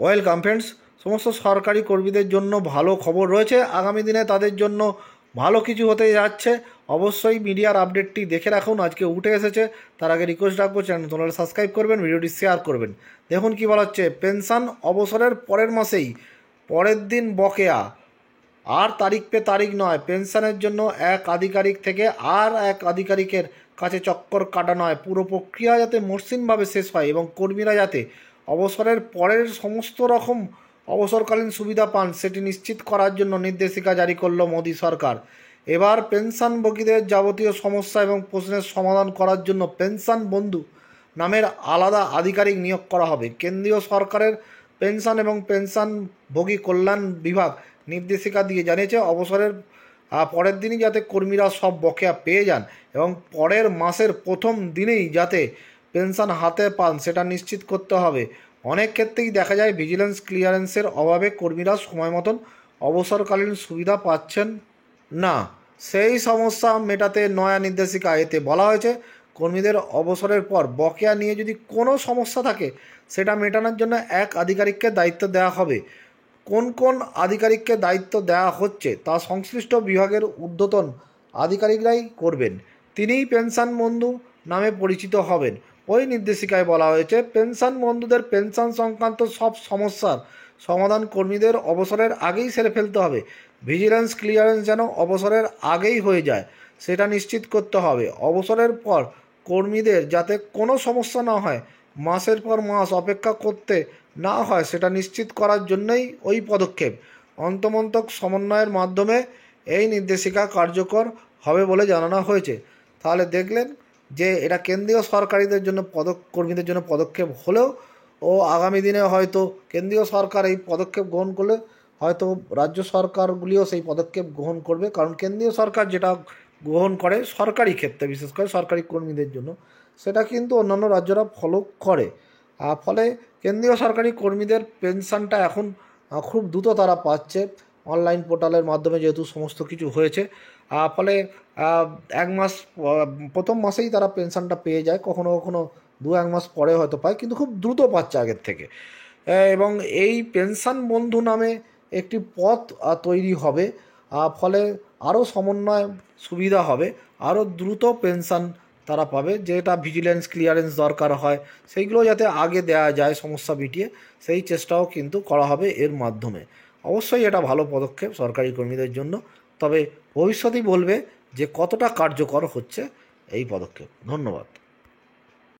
Welcome friends. সমস্ত সরকারি কর্মীদের জন্য ভালো খবর রয়েছে। আগামী দিনে তাদের জন্য ভালো কিছু হতে যাচ্ছে। অবশ্যই মিডিয়ার আপডেটটি দেখে রাখুন। আজকে উঠে এসেছে। তার আগে রিকোয়েস্ট রাখবো, চ্যানেল তোমরা সাবস্ক্রাইব করবেন, ভিডিওটি শেয়ার করবেন। দেখুন কি বলা হচ্ছে, পেনশন অবসরের পরের মাসেই পরের দিন বকেয়া, আর তারিখ পে তারিখ নয়। পেনশনের জন্য এক আধিকারিক থেকে আর এক আধিকারিকের কাছে চক্কর কাটা নয়। পুরো প্রক্রিয়া যাতে মসৃণভাবে শেষ হয় এবং কর্মীরা যাতে অবসরের পরের সমস্ত রকম অবসরকালীন সুবিধা পান, সেটি নিশ্চিত করার জন্য নির্দেশিকা জারি করল মোদী সরকার। এবার পেনশনভোগীদের যাবতীয় সমস্যা এবং প্রশ্নের সমাধান করার জন্য পেনশন বন্ধু নামের আলাদা আধিকারিক নিয়োগ করা হবে। কেন্দ্রীয় সরকারের পেনশন এবং পেনশনভোগী কল্যাণ বিভাগ নির্দেশিকা দিয়ে জানিয়েছে, অবসরের পরের দিনই যাতে কর্মীরা সব বকেয়া পেয়ে যান এবং পরের মাসের প্রথম দিনেই যাতে পেনশন হাতে পান, সেটা নিশ্চিত করতে হবে। অনেক ক্ষেত্রেই দেখা যায় ভিজিলেন্স ক্লিয়ারেন্সের অভাবে কর্মীরা সময় মতন অবসরকালীন সুবিধা পাচ্ছেন না। সেই সমস্যা মেটাতে নয়া নির্দেশিকা এতে বলা হয়েছে, কর্মীদের অবসরের পর বকেয়া নিয়ে যদি কোনো সমস্যা থাকে, সেটা মেটানোর জন্য এক আধিকারিককে দায়িত্ব দেওয়া হবে। কোন কোন আধিকারিককে দায়িত্ব দেওয়া হচ্ছে তা সংশ্লিষ্ট বিভাগের ঊর্ধ্বতন আধিকারিকরাই করবেন। তিনিই পেনশন বন্ধু নামে পরিচিত হবেন। ওই নির্দেশিকায় বলা হয়েছে, পেনশন বন্ধুদের পেনশন সংক্রান্ত সব সমস্যার সমাধান কর্মীদের অবসরের আগেই সেরে ফেলতে হবে। ভিজিলেন্স ক্লিয়ারেন্স যেন অবসরের আগেই হয়ে যায়, সেটা নিশ্চিত করতে হবে। অবসরের পর কর্মীদের যাতে কোনো সমস্যা না হয়, মাসের পর মাস অপেক্ষা করতে না হয়, সেটা নিশ্চিত করার জন্যই ওই পদক্ষেপ। অন্তমন্তক সমন্বয়ের মাধ্যমে এই নির্দেশিকা কার্যকর হবে বলে জানানো হয়েছে। তাহলে দেখলেন যে এটা কেন্দ্রীয় সরকারিদের জন্য কর্মীদের জন্য পদক্ষেপ হলেও ও আগামী দিনে হয়তো কেন্দ্রীয় সরকার এই পদক্ষেপ গ্রহণ করলে হয়তো রাজ্য সরকারগুলিও সেই পদক্ষেপ গ্রহণ করবে। কারণ কেন্দ্রীয় সরকার যেটা গ্রহণ করে সরকারি ক্ষেত্রে, বিশেষ করে সরকারি কর্মীদের জন্য, সেটা কিন্তু অন্যান্য রাজ্যরা ফলো করে। ফলে কেন্দ্রীয় সরকারি কর্মীদের পেনশনটা এখন খুব দ্রুত তারা পাচ্ছে অনলাইন পোর্টালের মাধ্যমে, যেহেতু সমস্ত কিছু হয়েছে। ফলে এক মাস প্রথম মাসেই তারা পেনশনটা পেয়ে যায়, কখনো কখনো 2-1 মাস পরে হয়তো পায়, কিন্তু খুব দ্রুত পাচ্ছে আগের থেকে। এবং এই পেনশন বন্ধু নামে একটি পথ তৈরি হবে। ফলে আরও সমন্বয় সুবিধা হবে, আরও দ্রুত পেনশন তারা পাবে। যেটা ভিজিলেন্স ক্লিয়ারেন্স দরকার হয়, সেইগুলো যাতে আগে দেওয়া যায় সমস্যা মিটিয়ে, সেই চেষ্টাও কিন্তু করা হবে এর মাধ্যমে। অবশ্যই এটা ভালো পদক্ষেপ সরকারি কর্মীদের জন্য। তবে ভবিষ্যতেই বলবে যে কতটা কার্যকর হচ্ছে এই পদক্ষেপ। ধন্যবাদ।